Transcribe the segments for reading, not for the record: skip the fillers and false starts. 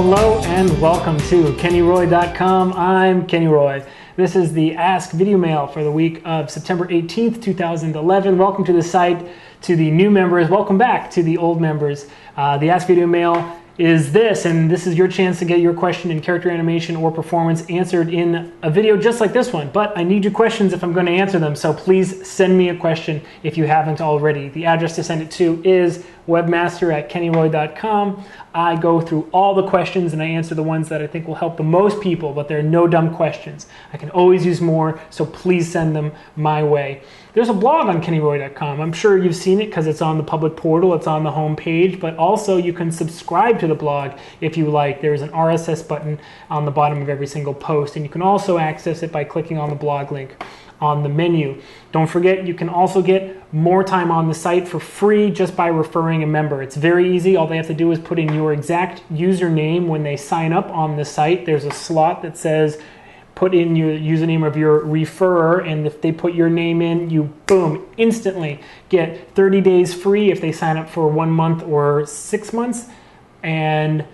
hello, and welcome to KennyRoy.com. I'm Kenny Roy. This is the Ask Video Mail for the week of September 18th, 2011. Welcome to the site, to the new members. Welcome back to the old members. The Ask Video Mail is this, and this is your chance to get your question in character animation or performance answered in a video just like this one. But I need your questions if I'm going to answer them, so please send me a question if you haven't already. The address to send it to is webmaster@kennyroy.com. I go through all the questions and I answer the ones that I think will help the most people, but there are no dumb questions. I can always use more, so please send them my way. There's a blog on kennyroy.com. I'm sure you've seen it because it's on the public portal, it's on the home page, but also you can subscribe to the blog if you like. There's an RSS button on the bottom of every single post, and you can also access it by clicking on the blog link on the menu. Don't forget, you can also get more time on the site for free just by referring a member. It's very easy. All they have to do is put in your exact username when they sign up on the site. There's a slot that says put in your username of your referrer, and if they put your name in, you boom, instantly get 30 days free if they sign up for 1 month or 6 months, and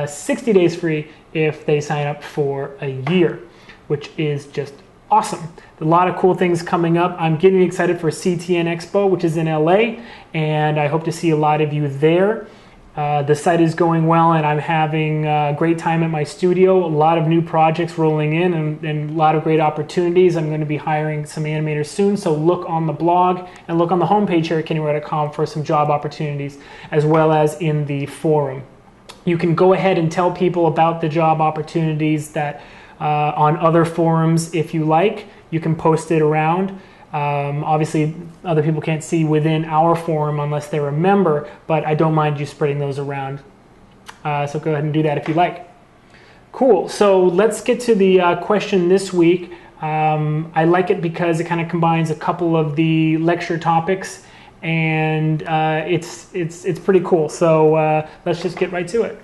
60 days free if they sign up for a year, which is just awesome. A lot of cool things coming up. I'm getting excited for CTN Expo, which is in LA, and I hope to see a lot of you there. The site is going well, and I'm having a great time at my studio. A lot of new projects rolling in, and a lot of great opportunities. I'm going to be hiring some animators soon, so look on the blog and look on the homepage here at kennyroy.com for some job opportunities, as well as in the forum. You can go ahead and tell people about the job opportunities that on other forums if you like. You can post it around. Obviously, other people can't see within our forum unless they're a member, but I don't mind you spreading those around. So go ahead and do that if you like. Cool, so let's get to the question this week. I like it because it kind of combines a couple of the lecture topics, and it's pretty cool. So let's just get right to it.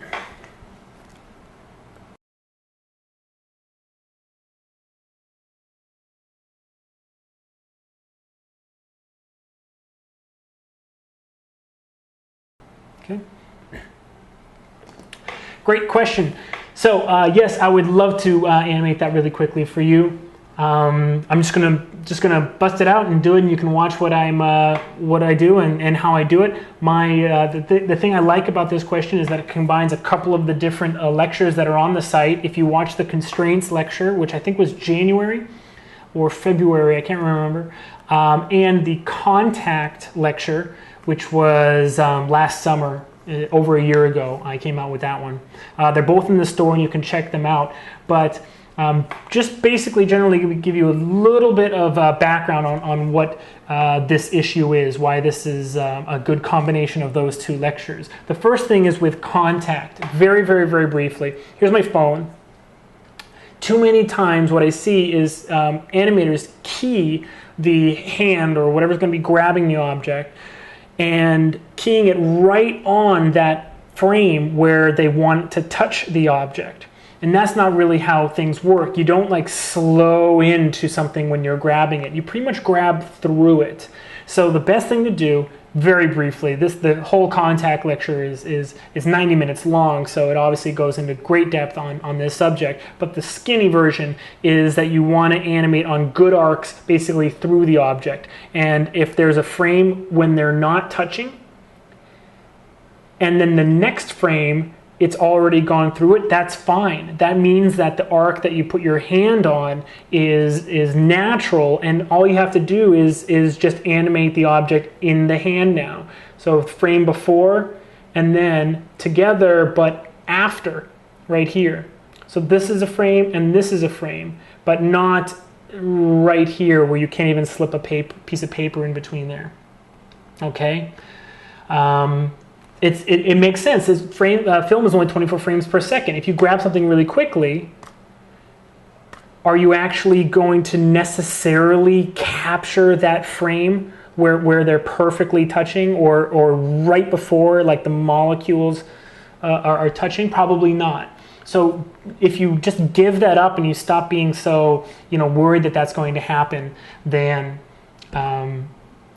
Okay. Great question. So yes, I would love to animate that really quickly for you. I'm just gonna bust it out and do it, and you can watch what I do and how I do it. The thing I like about this question is that it combines a couple of the different lectures that are on the site. If you watch the constraints lecture, which I think was January or February, I can't remember, and the contact lecture, which was last summer, over a year ago. I came out with that one. They're both in the store and you can check them out. But just basically, generally, give you a little bit of background on what this issue is, why this is a good combination of those two lectures. The first thing is with contact. Very, very, very briefly. Here's my phone. Too many times what I see is animators key the hand or whatever's going to be grabbing the object and keying it right on that frame where they want to touch the object. And that's not really how things work. You don't like slow into something when you're grabbing it. You pretty much grab through it. So the best thing to do, very briefly, the whole contact lecture is 90 minutes long, so it obviously goes into great depth on this subject, but the skinny version is that you want to animate on good arcs basically through the object. And if there's a frame when they're not touching, and then the next frame it's already gone through it, that's fine. That means that the arc that you put your hand on is natural, and all you have to do is just animate the object in the hand now. So frame before and then together, but after, right here. So this is a frame and this is a frame, but not right here where you can't even slip a piece of paper in between there. Okay? It makes sense. This film is only 24 frames per second. If you grab something really quickly, are you actually going to necessarily capture that frame where they're perfectly touching, or right before, like the molecules are touching? Probably not. So if you just give that up and you stop being so worried that that's going to happen, then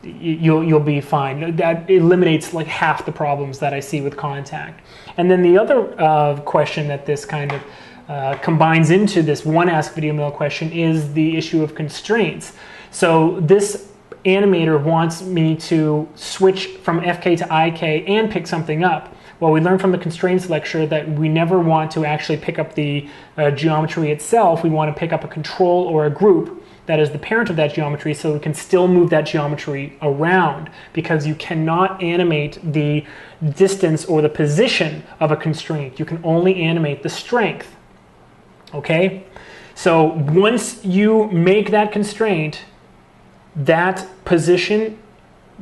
you'll be fine. That eliminates like half the problems that I see with contact. And then the other question that this kind of combines into this one Ask Videomail question is the issue of constraints. So this animator wants me to switch from FK to IK and pick something up. Well, we learned from the constraints lecture that we never want to actually pick up the geometry itself. We want to pick up a control or a group that is the parent of that geometry, so we can still move that geometry around, because you cannot animate the distance or the position of a constraint. You can only animate the strength. Okay? So once you make that constraint, that position,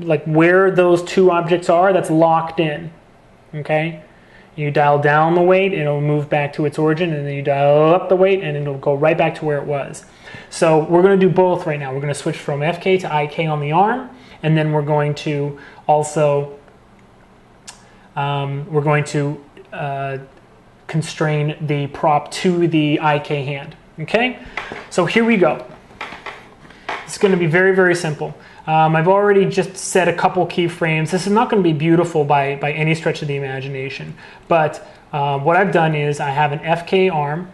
like where those two objects are, that's locked in. Okay? You dial down the weight, it'll move back to its origin, and then you dial up the weight, and it'll go right back to where it was. So we're going to do both right now. We're going to switch from FK to IK on the arm, and then we're going to also constrain the prop to the IK hand. Okay? So here we go. It's going to be very, very simple. I've already just set a couple keyframes. This is not going to be beautiful by any stretch of the imagination, but what I've done is I have an FK arm.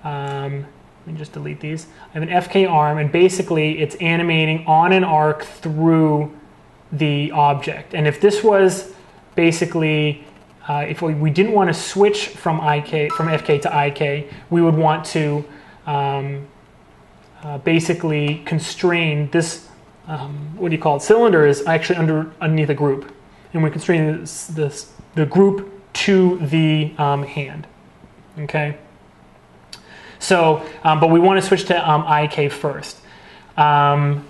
Let me just delete these. I have an FK arm, and basically it's animating on an arc through the object. And if this was basically, if we didn't want to switch from FK to IK, we would want to basically constrain this, what do you call it? Cylinder is actually underneath a group, and we're constraining the group to the hand. Okay. So, but we want to switch to IK first. So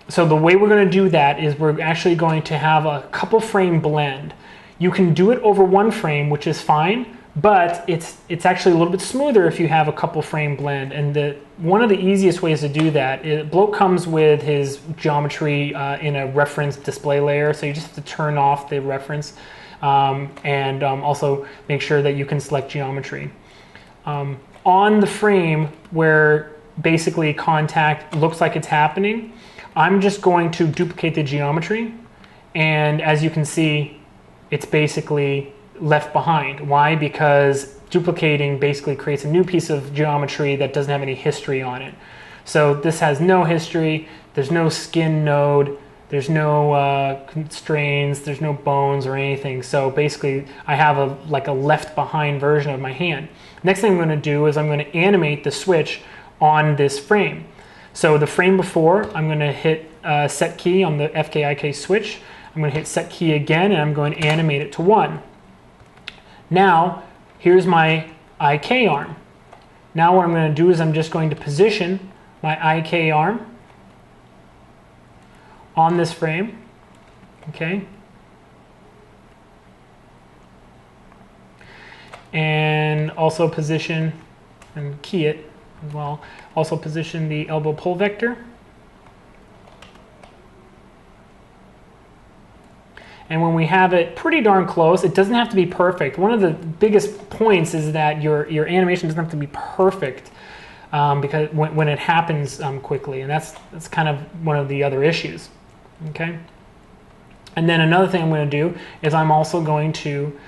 the way we're going to do that is we're actually going to have a couple frame blend. You can do it over one frame, which is fine, but it's actually a little bit smoother if you have a couple frame blend. And one of the easiest ways to do that is Bloke comes with his geometry in a reference display layer, so you just have to turn off the reference and also make sure that you can select geometry. On the frame where basically contact looks like it's happening, I'm just going to duplicate the geometry, and as you can see, it's basically left behind. Why? Because duplicating basically creates a new piece of geometry that doesn't have any history on it. So this has no history, there's no skin node, there's no constraints, there's no bones or anything. So basically I have like a left behind version of my hand. Next thing I'm going to do is I'm going to animate the switch on this frame. So the frame before, I'm going to hit set key on the FK-IK switch. I'm going to hit set key again, and I'm going to animate it to 1. Now, here's my IK arm. Now what I'm going to do is I'm just going to position my IK arm on this frame. Okay. And also position and key it as well. Also position the elbow pull vector. And when we have it pretty darn close, it doesn't have to be perfect. One of the biggest points is that your animation doesn't have to be perfect because when it happens quickly, and that's kind of one of the other issues. Okay. And then another thing I'm going to do is I'm also going to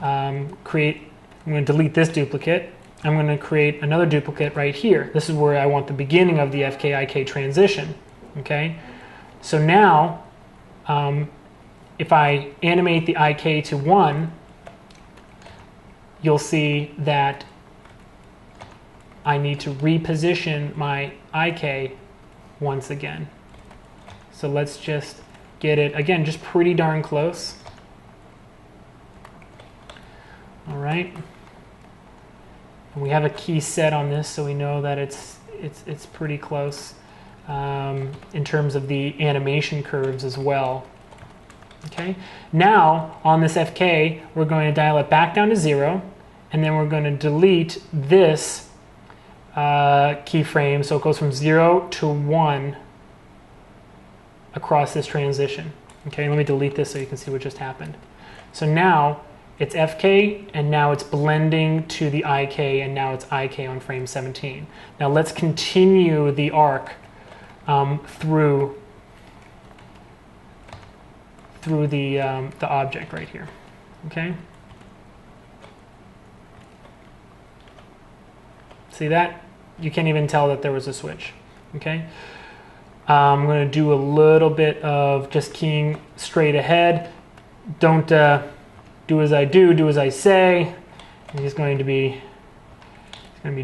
I'm going to delete this duplicate. I'm going to create another duplicate right here. This is where I want the beginning of the FK-IK transition. Okay. So now, if I animate the IK to 1, you'll see that I need to reposition my IK once again. So let's just get it, again, just pretty darn close. All right. And we have a key set on this, so we know that it's pretty close in terms of the animation curves as well. Okay. Now on this FK, we're going to dial it back down to 0, and then we're going to delete this keyframe, so it goes from 0 to 1 across this transition. Okay, let me delete this so you can see what just happened. So now it's FK, and now it's blending to the IK, and now it's IK on frame 17. Now let's continue the arc through through the object right here. Okay. See that? You can't even tell that there was a switch. Okay. I'm going to do a little bit of just keying straight ahead. Don't do as I do as I say. And he's going to be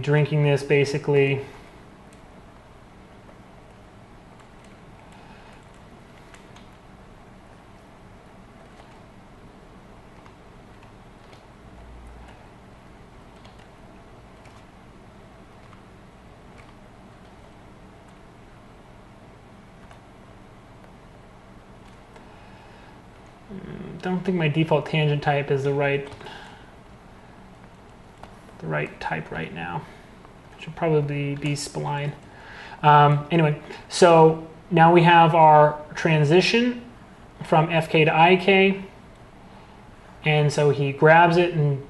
drinking this basically. Don't think my default tangent type is the right type right now. Should probably be spline. Anyway, so now we have our transition from FK to IK, and so he grabs it and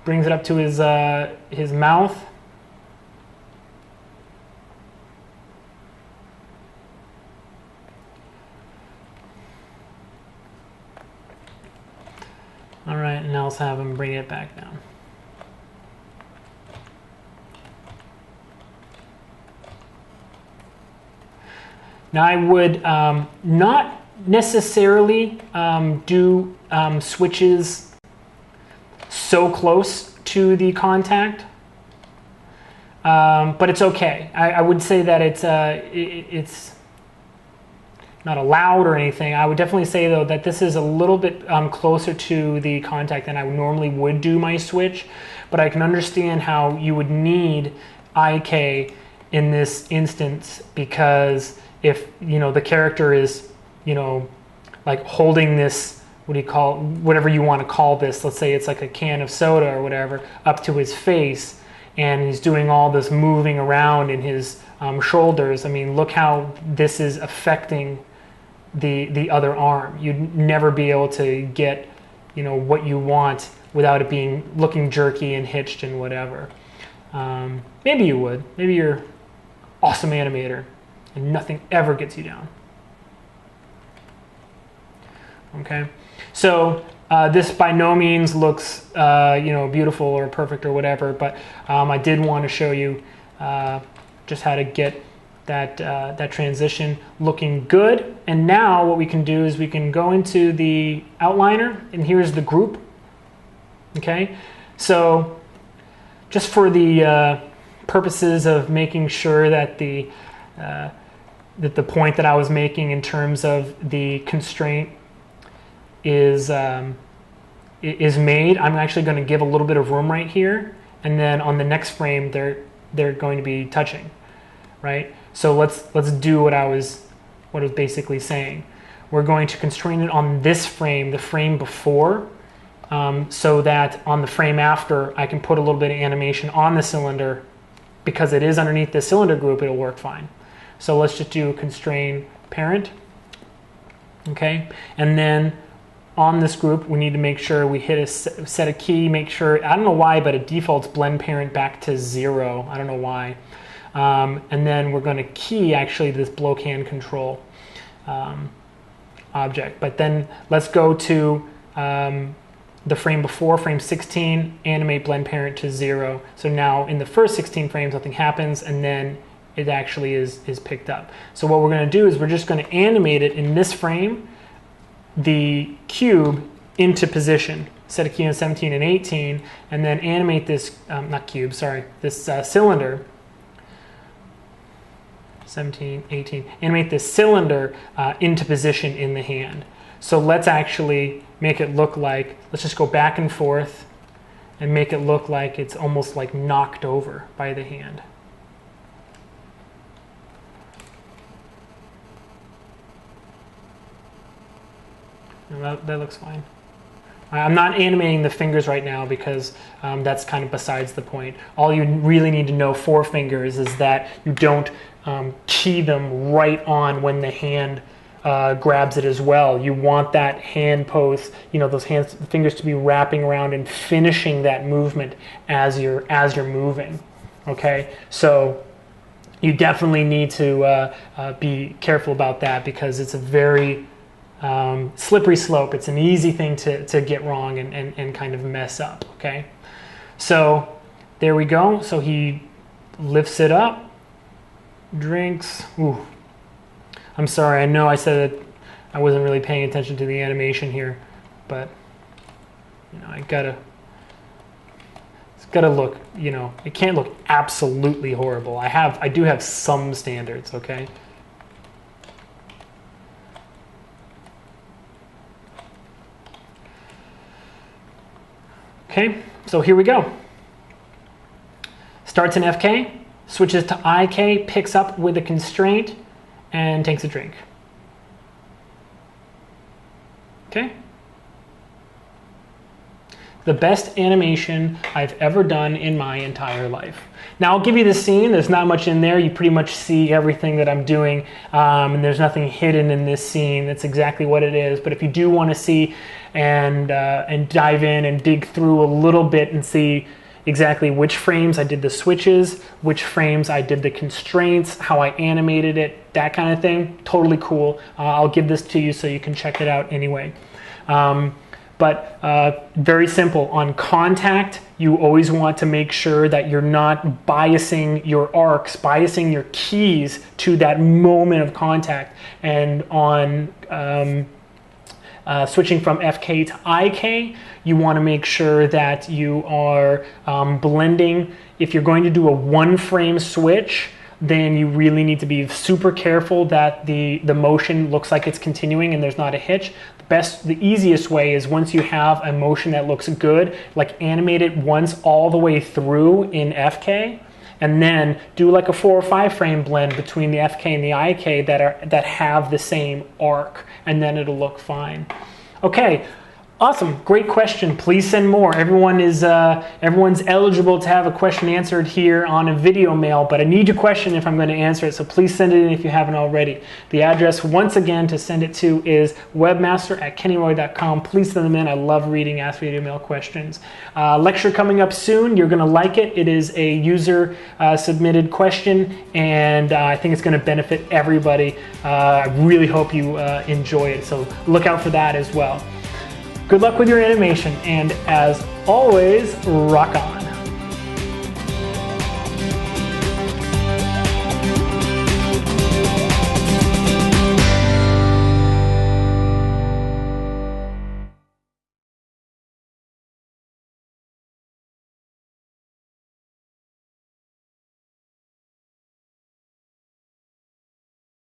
brings it up to his mouth. All right, and now let's have him bring it back down. Now I would not necessarily do switches so close to the contact, but it's okay. I would say that it's not allowed or anything. I would definitely say though that this is a little bit closer to the contact than I normally would do my switch, but I can understand how you would need IK in this instance, because if the character is like holding this, whatever you want to call this, let's say it's like a can of soda or whatever, up to his face, and he's doing all this moving around in his shoulders. I mean, look how this is affecting the other arm. You'd never be able to get what you want without it looking jerky and hitched and whatever. Maybe you would. Maybe you're awesome animator and nothing ever gets you down. Okay, so this by no means looks beautiful or perfect or whatever, but I did want to show you just how to get that transition looking good. And now what we can do is we can go into the outliner, and here's the group. Okay, so just for the purposes of making sure that the point that I was making in terms of the constraint is made, I'm actually going to give a little bit of room right here, and then on the next frame they're going to be touching, right? So let's do what I was basically saying. We're going to constrain it on this frame, the frame before, so that on the frame after I can put a little bit of animation on the cylinder. Because it is underneath the cylinder group, it'll work fine. So let's just do constrain parent. Okay, and then on this group, we need to make sure we hit a set a key, make sure, I don't know why, but it defaults blend parent back to 0. I don't know why. And then we're going to key actually this blow can control object. But then let's go to the frame before, frame 16, animate blend parent to 0. So now in the first 16 frames, nothing happens, and then it actually is picked up. So what we're going to do is we're just going to animate it in this frame, the cube into position, set a key on 17 and 18, and then animate this, not cube, sorry, this cylinder, 17, 18, animate this cylinder into position in the hand. So let's actually make it look like, let's just go back and forth and make it look like it's almost like knocked over by the hand. That looks fine. I'm not animating the fingers right now because that's kind of besides the point. All you really need to know for fingers is that you don't key them right on when the hand grabs it as well. You want that hand pose, those fingers to be wrapping around and finishing that movement as you're moving. Okay, so you definitely need to be careful about that because it's a very slippery slope. It's an easy thing to get wrong and kind of mess up, okay? So there we go. So he lifts it up, drinks. Ooh. I'm sorry, I know I said that I wasn't really paying attention to the animation here, but you know, it's gotta look, you know, it can't look absolutely horrible. I do have some standards, okay? Okay, so here we go. Starts in FK, switches to IK, picks up with a constraint, and takes a drink. Okay? The best animation I've ever done in my entire life. Now I'll give you the scene. There's not much in there. You pretty much see everything that I'm doing, and there's nothing hidden in this scene. That's exactly what it is. But if you do want to see and dive in and dig through a little bit and see exactly which frames I did the switches, which frames I did the constraints, how I animated it, that kind of thing, totally cool. I'll give this to you so you can check it out anyway. But very simple. On contact, you always want to make sure that you're not biasing your arcs, biasing your keys to that moment of contact. And on switching from FK to IK, you want to make sure that you are blending. If you're going to do a one frame switch, then you really need to be super careful that the motion looks like it's continuing and there's not a hitch. The easiest way is once you have a motion that looks good, like animate it once all the way through in FK, and then do like a 4 or 5 frame blend between the FK and the IK that have the same arc, and then it'll look fine. Okay. Awesome, great question. Please send more. Everyone's eligible to have a question answered here on a video mail, but I need your question if I'm going to answer it, so please send it in if you haven't already. The address, once again, to send it to is webmaster@kennyroy.com. Please send them in. I love reading Ask Video Mail questions. Lecture coming up soon. You're going to like it. It is a user submitted question, and I think it's going to benefit everybody. I really hope you enjoy it, so look out for that as well. Good luck with your animation, and as always, rock on.